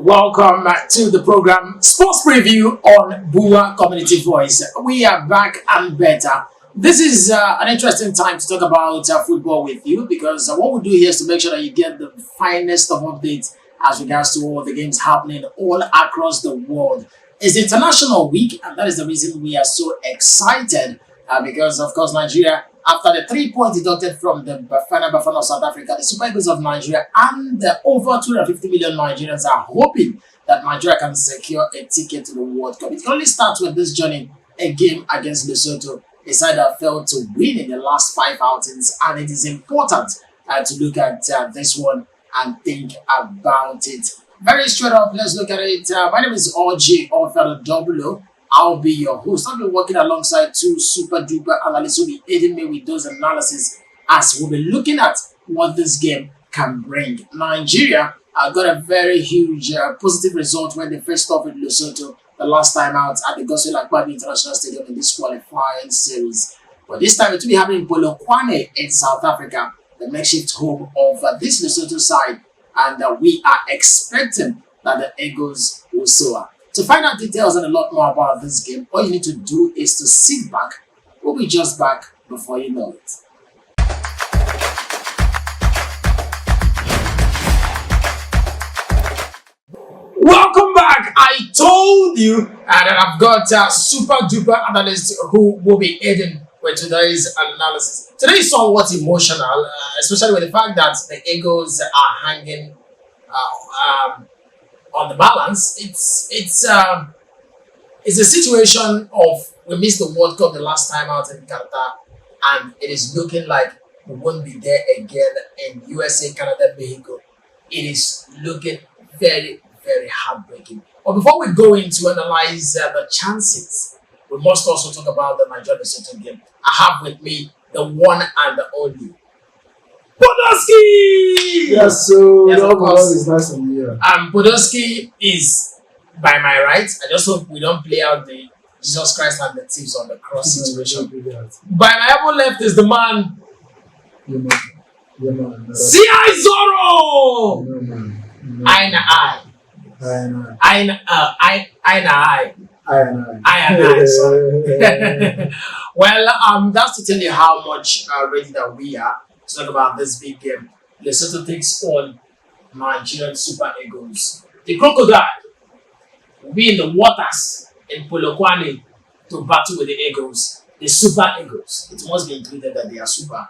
Welcome to the program Sports Preview on Bua Community Voice. We are back and better. This is an interesting time to talk about football with you because what we do here is to make sure that you get the finest of updates as regards to all the games happening all across the world. It's International Week, and that is the reason we are so excited because, of course, Nigeria, after the 3 points deducted from the Bafana of South Africa, the Super Eagles of Nigeria and over 250 million Nigerians are hoping that Nigeria can secure a ticket to the World Cup. It can only start with this journey, a game against Lesotho, a side that failed to win in the last 5 outings, and it is important to look at this one and think about it. Very straight up, let's look at it. My name is OJ Ofero. I'll be your host. I'll be working alongside two super duper analysts who will be aiding me with those analyses as we'll be looking at what this game can bring. Nigeria got a very huge positive result when they faced off with Lesotho the last time out at the Godswill Akpabio International Stadium in this qualifying series. But this time it will be happening in Polokwane in South Africa, the makeshift home of this Lesotho side, and we are expecting that the Eagles will soar. To find out details and a lot more about this game, all you need to do is to sit back. We'll be just back before you know it. Welcome back. I told you that I've got super duper analysts who will be aiding with today's analysis. Today is somewhat emotional, especially with the fact that the Eagles are hanging on the balance. It's a situation of we missed the World Cup the last time out in Qatar, and it is looking like we won't be there again in USA, Canada, Mexico. It is looking very, very heartbreaking. But before we go into analyze the chances, we must also talk about the Nigeria-Lesotho game. I have with me the one and the only Podolski! Yes, so yes, of course. Is nice to meet you. Podolski is by my right. I just hope we don't play out the Jesus Christ and the thieves on the cross situation. By my other left is the man. C.I. Zorro! Aina I. Sorry. Well, that's to tell you how much ready that we are to talk about this big game. Lesotho takes on Nigerian Super Eagles. The Crocodile will be in the waters in Polokwane to battle with the Eagles. The Super Eagles. It must be included that they are super.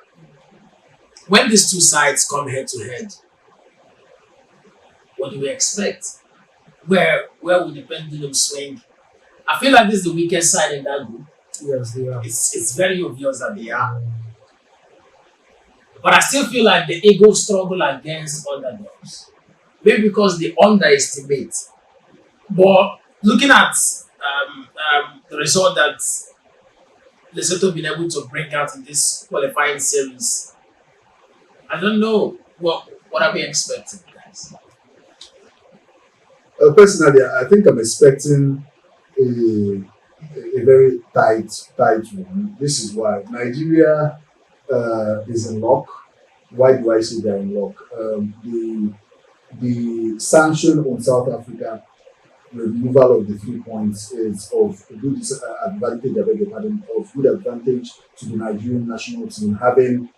When these two sides come head to head, what do we expect? Where will the pendulum swing? I feel like this is the weakest side in that group. Yes, they are. It's very obvious that they are. But I still feel like the Eagles struggle against underdogs. Maybe because they underestimate. But looking at the result that Lesotho been able to bring out in this qualifying series, I don't know what are we expecting, guys. Personally, I think I'm expecting a very tight one. This is why Nigeria is in luck. Why do I say they're in luck? The sanction on South Africa, removal of the 3 points, is of a good advantage. Of good advantage to the Nigerian national team, having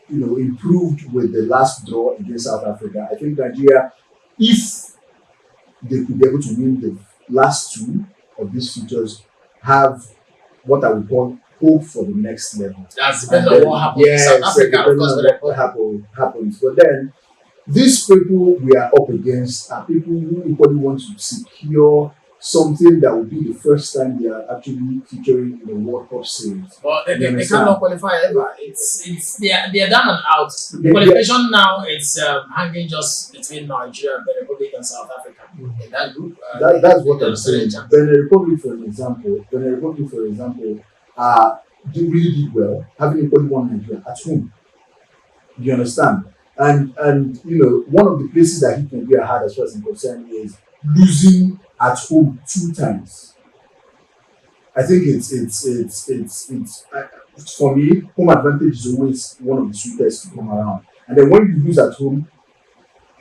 improved with the last draw against South Africa. I think Nigeria, if they could be able to win the last two of these features, have what I would call hope for the next level. That's depending on what happens in South Africa, of course, what happens. But then, these people we are up against are people who equally want to secure something that will be the first time they are actually featuring in the World Cup series. But they cannot qualify ever. They are down and out. The qualification now it's hanging just between Nigeria, Benin Republic, and South Africa. In that group, that's what I'm saying. Benin Republic, for example, really did well, having equally won Nigeria at home. You understand? And one of the places that he can be hard as far as I'm concerned is losing at home 2 times. I think it's for me, home advantage is always one of the sweetest to come around. And then when you lose at home,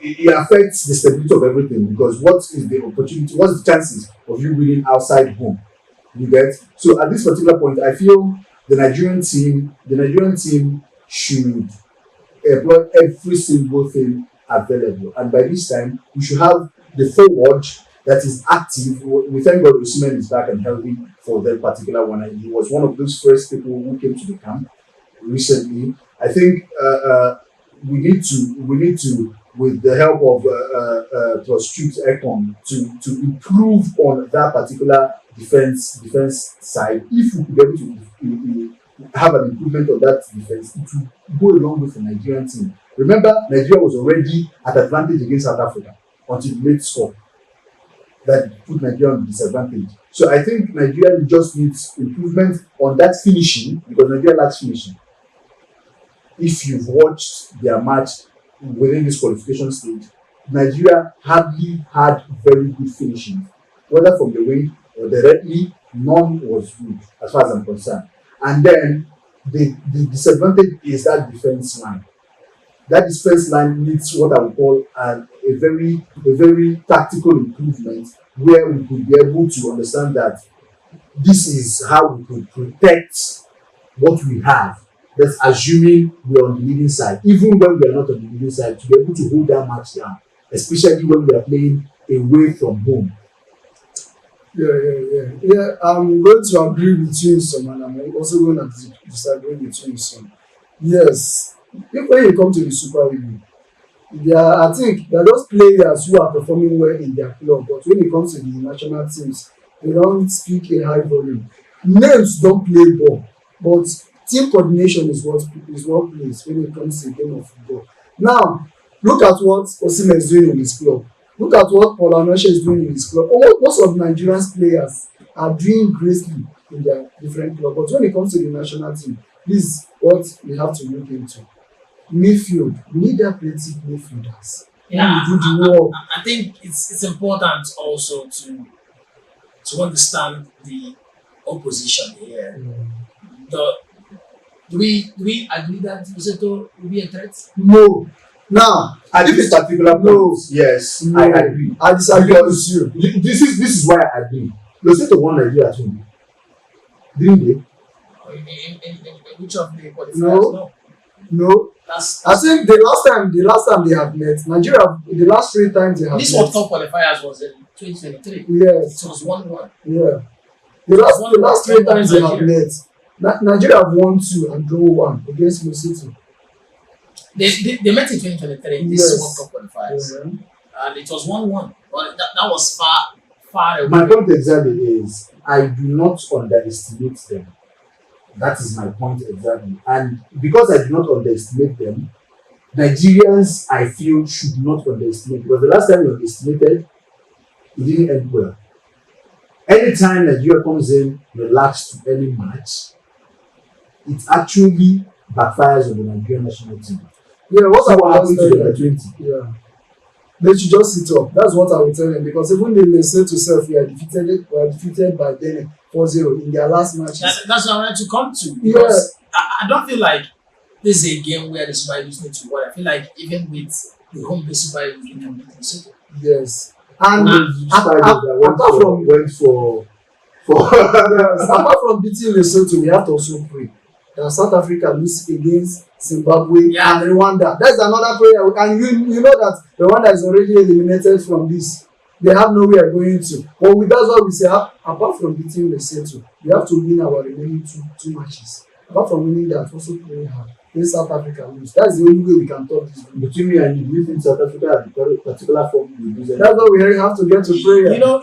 it affects the stability of everything, because what is the opportunity, what's the chances of you winning outside home? You get? So at this particular point, I feel the Nigerian team should employ every single thing available. And by this time, we should have the forward that is active. We thank God Osimhen is back and healthy for that particular one. And he was one of those first people who came to the camp recently. I think we need to, with the help of Trust Ekong, to improve on that particular defense side. If we could be able to have an improvement on that defense, it will go a long way for the Nigerian team. Remember, Nigeria was already at advantage against South Africa until the late score that put Nigeria on disadvantage. So I think Nigeria just needs improvement on that finishing, because Nigeria lacks finishing. If you've watched their match within this qualification stage, Nigeria hardly had very good finishing, whether from the wing or directly. None was good as far as I'm concerned. And then the disadvantage is that defense line. That defense line needs what I would call a very tactical improvement, where we could be able to understand that this is how we could protect what we have. That's assuming we're on the leading side. Even when we are not on the leading side, to be able to hold that match down, especially when we are playing away from home. Yeah. I'm going to agree with you in some, and I'm also going to disagree with you in some. Yes, if when you come to the Super League, I think there are those players who are performing well in their club, but when it comes to the national teams, they don't speak a high volume. Names don't play ball, but team coordination is what plays when it comes to the game of football. Now, look at what Osimhen is doing in his club. Look at what Paul Anoche is doing in his club. Most of Nigerian players are doing greatly in their different clubs. But when it comes to the national team, this is what we have to look into. Midfield. We need that creative midfielders. Yeah, Do the work. I think it's important also to understand the opposition here. Do we agree that Lesotho will be a threat? No. Now, At this particular point, yes, no, I agree. I disagree with you. This is why I agree. Lesotho won Nigeria at home, didn't they? In which of the qualifiers? No. I think the last time they have met, Nigeria, the last 3 times they have this met. World Cup qualifiers was in 2023. Yes. It was 1-1. Yeah. The last 3 times they have met, Nigeria have won 2 and drawn 1 against Lesotho. They met in 2023, this Yes. World Cup qualifiers. Yeah. And it was 1-1. But that was far away. My point exactly is, I do not underestimate them. That is my point exactly. And because I do not underestimate them, Nigerians, I feel, should not underestimate. Because the last time we underestimated, it didn't end well. Anytime Nigeria comes in relaxed to any match, it actually backfires on the Nigerian national team. Yeah, what I What was happened to telling the you. 20? Yeah. They should just sit up. That's what I will tell them, because even the Lesotho self, we are defeated by Benin 4-0 in their last matches. That's what I wanted to come to. Because I don't feel like this is a game where the Super Eagles need to worry. I feel like even with the home based Super Eagles, we can beat Lesotho. Yes. And went for yes, apart from beating Lesotho, we have to also pray that South Africa lose against Zimbabwe and Rwanda. That's another prayer. And you know that Rwanda is already eliminated from this. They have nowhere going to. But that's why we say, apart from beating Lesotho, we have to win our remaining two matches. Apart from winning that, also pray hard. Then South Africa lose. That's the only way we can talk this. Between me and you, do you think South Africa at the particular form will lose? That's why we have to get to prayer. You know,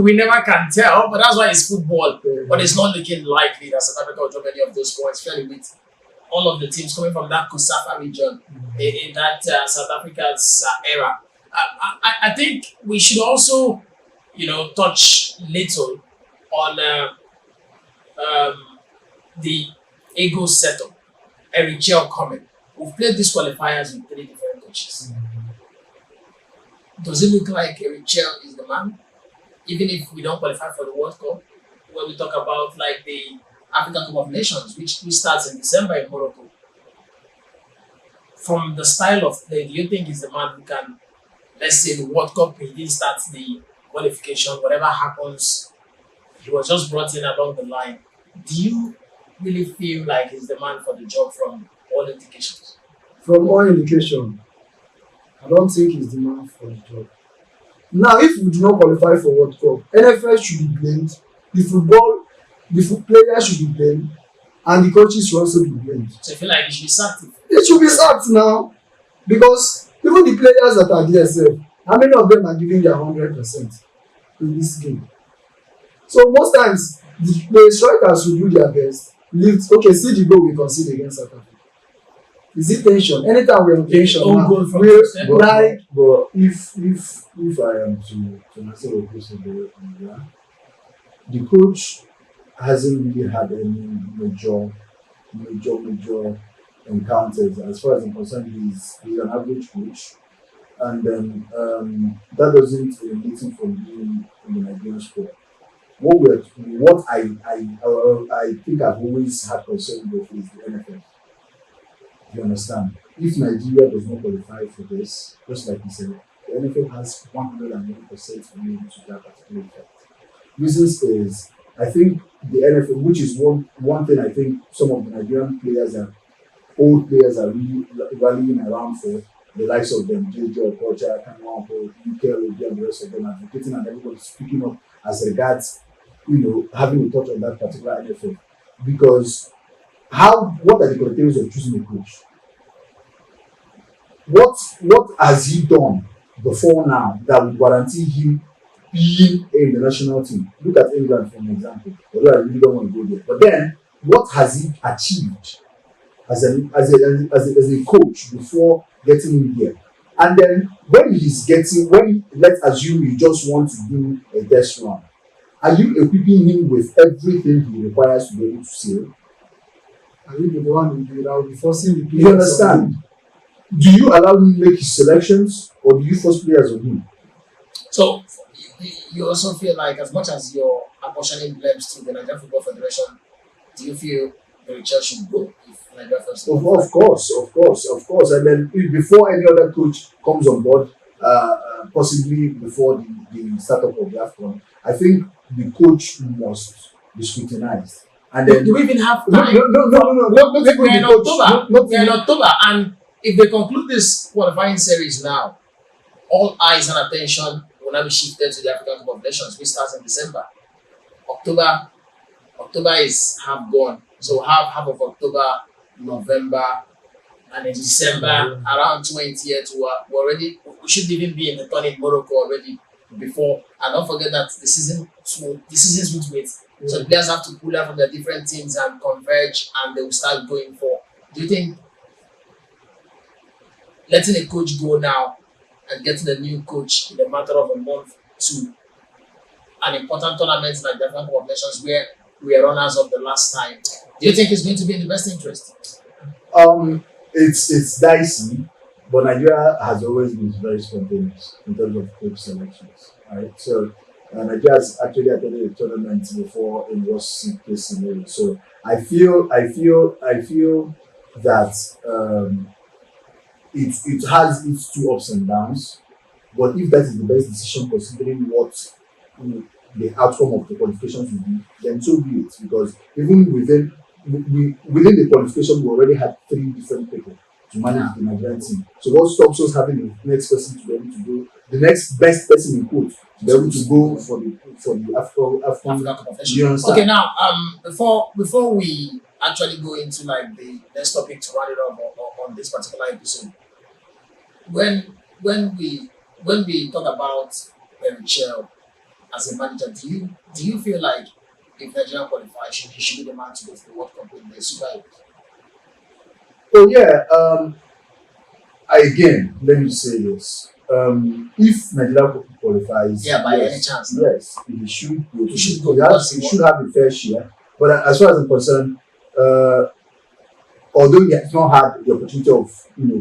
we never can tell, but that's why it's football. Yeah. But it's not looking likely that South Africa will drop any of those points, fairly with all of the teams coming from that Kosafa region in that South Africa's era. I think we should also, touch little on the Eagles setup. Eric Chell coming. We've played these qualifiers with 3 different coaches. Does it look like Eric Chell is the man? Even if we don't qualify for the World Cup, where we talk about like the African Cup of Nations, which starts in December in Morocco. from the style of play, do you think he's the man who can, let's say, the World Cup, he didn't start the qualification, whatever happens, he was just brought in along the line. Do you really feel like he's the man for the job from all indications? From all indication, I don't think he's the man for the job. Now, if we do not qualify for World Cup, NFL should be blamed, the players should be blamed, and the coaches should also be blamed. So I feel like he should be sacked. They should be sacked now, because even the players that are there sef, how many of them are giving their 100% in this game? So most times the strikers will do their best. Okay, see the goal we concede against South Africa. Is it tension? Anytime we're on tension now, we're like. But if I am to answer your question, the coach hasn't really had any major encounters. As far as I'm concerned, he's an average coach, and then that doesn't limit him from being in the Nigerian squad. What I think I've always had concern with is the NFL. You understand? If Nigeria does not qualify for this, just like you said, the NFL has 101% to be able to that particular effect. Reasons is, I think the NFL, which is one thing I think some of the Nigerian players and old players are really rallying around for, the likes of them, JJ Okocha, Kanwampo, UK, and the rest of them advocating, and everybody speaking up as regards, having a touch on that particular NFL. Because what are the criteria of choosing a coach? What has he done before now that would guarantee him being in the national team? Look at England for an example, although I really don't want to go there. But then, what has he achieved as a coach before getting in here? And then let's assume you just want to do a test run, are you equipping him with everything he requires to be able to sail? Are you the one that will be forcing the players? You understand? Do you allow him to make his selections, or do you force players on him? So you also feel like, as much as you're apportioning blames to the Nigerian Football Federation, do you feel the Richard should go if Nigeria first? Of course. And then before any other coach comes on board, possibly before the startup of the AFCON, I think the coach must be scrutinized. And then do we even have no, time? we're in October. We're in October, and if they conclude this qualifying series now, all eyes and attention will now be shifted to the African Cup of Nations, which starts in December. October is half gone, so half of October, November, and in December around 20th, we should even be in the tournament in Morocco already before. And don't forget that the season's with wait. So the players have to pull out from their different teams and converge, and they will start going for. Do you think letting a coach go now and getting a new coach in a matter of a month to an important tournament like the African Cup of Nations, where we are runners up the last time, do you think it's going to be in the best interest? It's dicey, but Nigeria has always been very spontaneous in terms of coach selections. Right, so Nigeria has actually attended a tournament before in worst case scenario. So I feel that it has its two ups and downs. But if that is the best decision, considering what the outcome of the qualifications will be, then so be it. Because even within the qualification, we already had 3 different people to manage the Nigerian team. So what stops us having the next person to be able to go, the next best person in quote, to be able to go for the African Cup of Nations? Okay, now before we actually go into like the next topic to round it up on this particular episode, when we talk about Michel as a manager, do you feel like if Nigeria qualifies, he should be the man to go to the World Cup with the Super Eagles? Oh yeah. Again, let me say this. If Nigeria qualifies, by any chance, yes, he should go. He should have a fair share. But as far as I'm concerned, although he has not had the opportunity of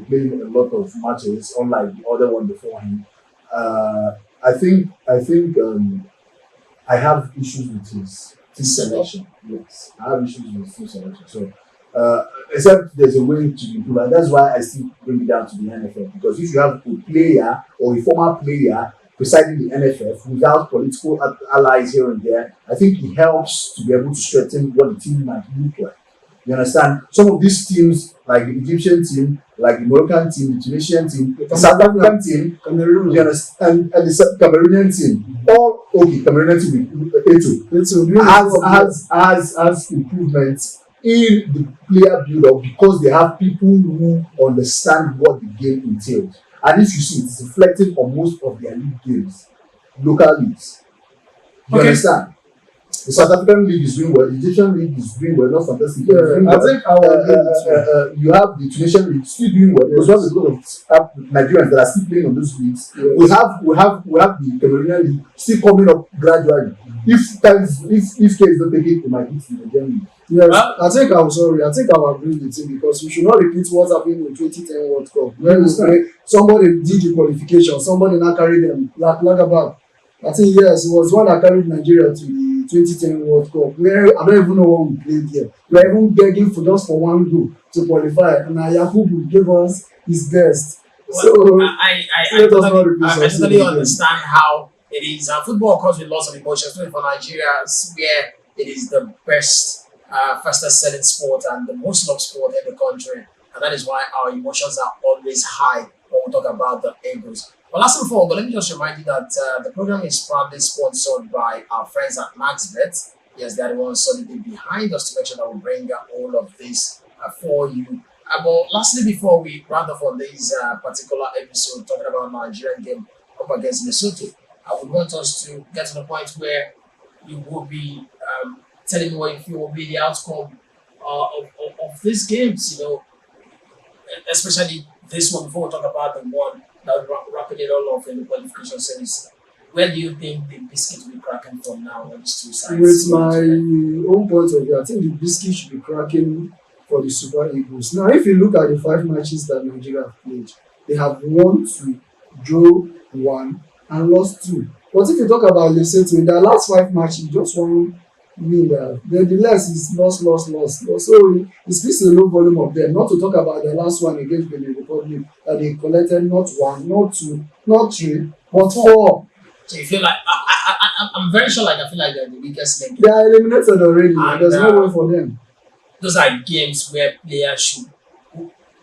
playing a lot of matches, unlike the other one before him, I think I have issues with his team selection. Yes, I have issues with team selection. So except there's a way to improve, and that's why I still bring it down to the NFF. Because if you have a player or a former player presiding the NFF without political allies here and there, I think it helps to be able to strengthen what the team might look like. You understand? Some of these teams, like the Egyptian team, like the Moroccan team, the Tunisian team, the South African team, Cameroon, you understand, and the Cameroonian team, all okay. Cameroonian team with has improvements in the player build-up because they have people who understand what the game entails. And if you see, it's reflecting on most of their league games, local leagues. You understand? The South African league is doing well. The Egyptian league is doing well. Not fantastic. Yeah, I think you have the Tunisian league still doing well. Because we have a lot of Nigerians that are still playing on those leagues. Yes. We have the Cameroonian league still coming up gradually. If case don't take it, they might hit the Nigerian league. Yes, I think I will agree with you because we should not repeat what happened in 2010 World Cup. When somebody did the qualification, somebody now carried them like about. I think yes, it was one that carried Nigeria to the 2010 World Cup. Where I don't even know what we played there. We were even begging for just for one goal to qualify, and Yakubu gave us his best. Well, so I totally understand how it is. Football comes with lots of emotions, especially for Nigerians, where it is the best, fastest selling sport and the most loved sport in the country, and that is why our emotions are always high when we talk about the Eagles. But last and foremost, let me just remind you that the program is proudly sponsored by our friends at MaxBet. Yes, they are the ones solidly behind us to make sure that we bring all of this for you. But lastly, before we round off on this particular episode, talking about Nigerian game up against Lesotho, I would want us to get to the point where you will be telling me what you feel will be the outcome of these games, especially this one before we talk about the one that wrapping it all off in the qualification series. Where do you think the biscuit will be cracking from now on these two sides? With my own point of view, I think the biscuit should be cracking for the Super Eagles. Now, if you look at the 5 matches that Nigeria have played, they have won 2, drew 1, and lost 2. But if you talk about Lesotho, in their last 5 matches, just one win there. Then the less is lost. So it speaks to the low volume of them. Not to talk about the last one against Benin Republic that they collected not 1, not 2, not 3, but 4. So you feel like I'm very sure. I feel like they're the weakest link. They are eliminated already. And there's no way for them. Those are games where players should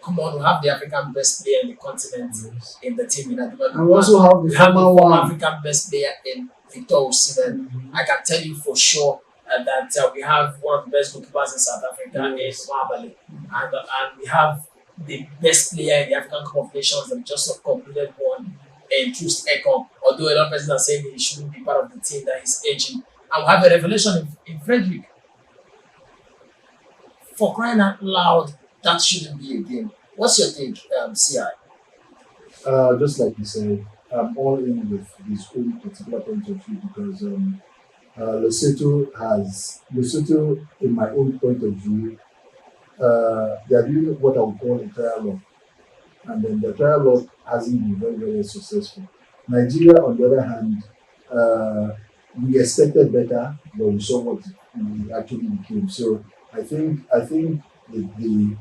come on. We have the African best player in the continent in the team. And we also have the former African best player in Victor Osimhen. I can tell you for sure that we have one of the best goalkeepers in South Africa, in Mabale, and we have the best player in the African Cup of Nations that just completed one in Trust Ekong. Although a lot of persons are saying he shouldn't be part of the team, that he's aging. And we have a revelation in Frederick. For crying out loud, that shouldn't be a game. What's your take, CI? Just like you said, I'm all in with this own particular point of view because Lesotho, in my own point of view, they are doing what I would call a trial run. And then the trial run hasn't been very, very successful. Nigeria, on the other hand, we expected better, but we saw what we actually became. So I think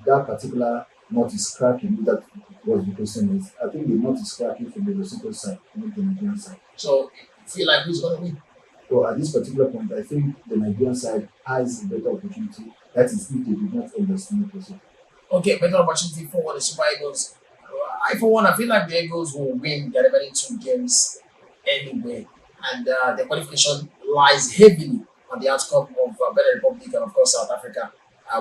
that particular nut is cracking. That was the question is. I think the nut is cracking from the Lesotho side, not the Nigerian side. So you feel like who's going to win? So at this particular point, I think the Nigerian side has a better opportunity. That is if they did not underestimate Lesotho. Okay, better opportunity for the Super Eagles. For one, I feel like the Eagles will win the remaining 2 games anyway. And the qualification lies heavily on the outcome of Benin Republic and, of course, South Africa,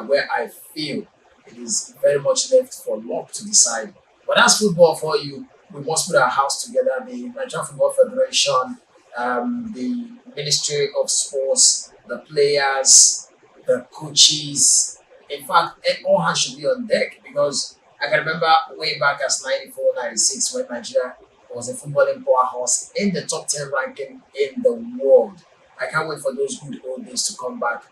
where I feel it is very much left for luck to decide. But that's football for you. We must put our house together. The Nigerian Football Federation, the Ministry of Sports, the players, the coaches. In fact, all hands should be on deck because I can remember way back as 94, 96 when Nigeria was a footballing powerhouse in the top 10 ranking in the world. I can't wait for those good old days to come back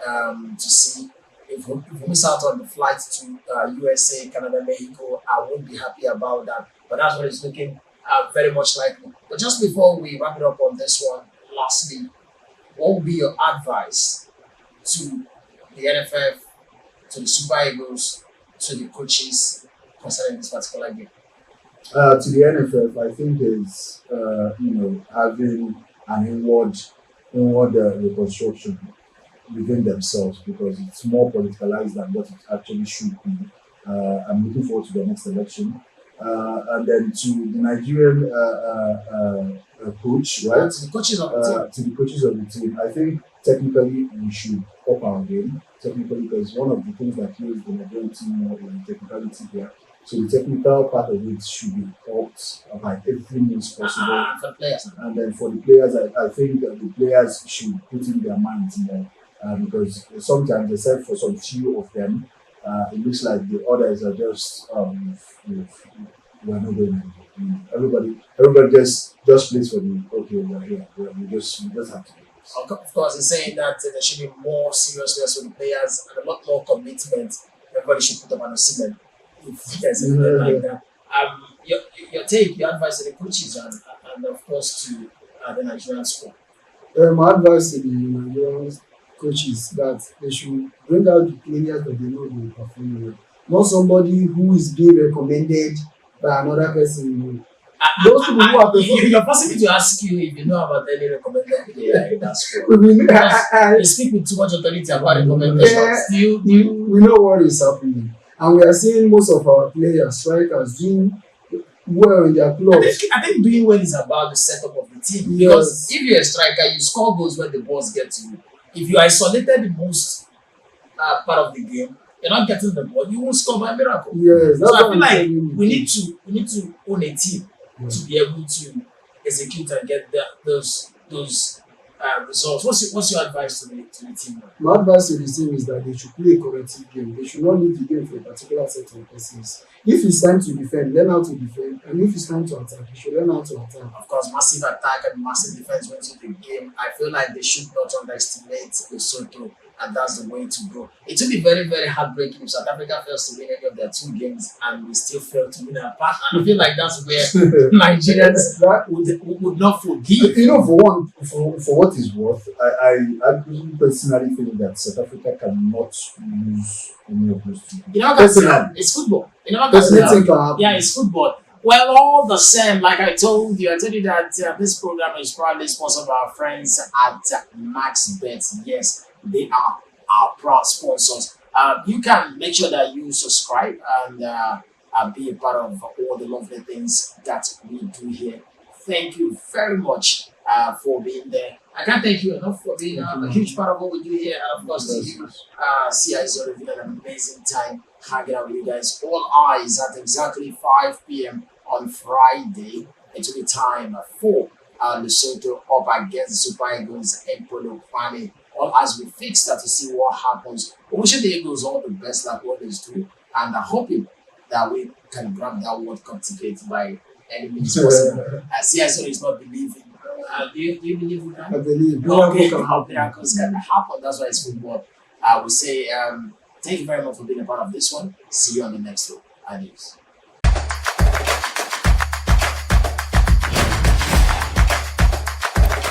to see. If we miss out on the flight to USA, Canada, Mexico, I won't be happy about that. But that's what it's looking very much likely. But just before we wrap it up on this one, lastly, what would be your advice to the NFF, to the Super Eagles, to the coaches concerning this particular game? To the NFF, I think is having an inward reconstruction within themselves because it's more politicalized than what it actually should be. I'm looking forward to the next election. And then to the Nigerian coach, right? To the coaches of the team. To the coaches of the team, I think technically we should up our game. Technically, because one of the things that kills the Nigerian team more is the technicality here. So the technical part of it should be upped by every means possible. For the players. And then for the players, I think that the players should put in their minds more because sometimes, except for some few of them, it looks like the others are just we're not going anywhere. Everybody just plays for the okay. We're here. We just have to do this. Of course, he's saying that there should be more seriousness with the players and a lot more commitment. Everybody should put up on a cement. If there's anything like that. Your advice to the coaches and of course to the Nigerian squad. My advice to the Nigerian coaches that they should bring out the players that they know will perform well. Not somebody who is being recommended by another person. Those people who are performing. You're forcing me to ask you if you know about any recommended player in that squad. You speak with too much authority about recommendations. We know what is happening. And we are seeing most of our players, strikers, doing well in their clubs. I think doing well is about the setup of the team. Because if you're a striker, you score goals when the balls get to you. If you isolated the most part of the game, you're not getting the ball, you won't score by miracle. Yes, so I feel like we need to own a team to be able to execute and get those results. What's your advice to the team? My advice to the team is that they should play a corrective game. They should not leave the game for a particular set of persons. If it's time to defend, learn how to defend. And if it's time to attack, they should learn how to attack. Of course, massive attack and massive defense went into the game. I feel like they should not underestimate Lesotho, and that's the way to go. It will be very, very heartbreaking if South Africa fails to win any of their 2 games and we still fail to win our part. And I feel like that's where Nigerians would not forgive. For what is worth, I personally think that South Africa cannot lose any of those 2 games. It's football. It's football. Well, all the same, like I told you that this program is proudly sponsored by our friends at MaxBet. Yes, they are our proud sponsors. You can make sure that you subscribe and be a part of all the lovely things that we do here. Thank you very much for being there. I can't thank you enough for being a huge part of what we do here. And of course, to you, CISO, it's been an amazing time hanging out with you guys. All eyes at exactly 5 p.m. on Friday. It will be time for Lesotho up against the Super Eagles and Polo Kwame. All as we fix that to see what happens. We wish the Eagles all the best like we always do. And I'm hoping that we can grab that World Cup ticket by any means possible. CISO is not believing. Do you believe in that? I believe. Miracles can happen. That's why it's football. We say thank you very much for being a part of this one. See you on the next one. Adios.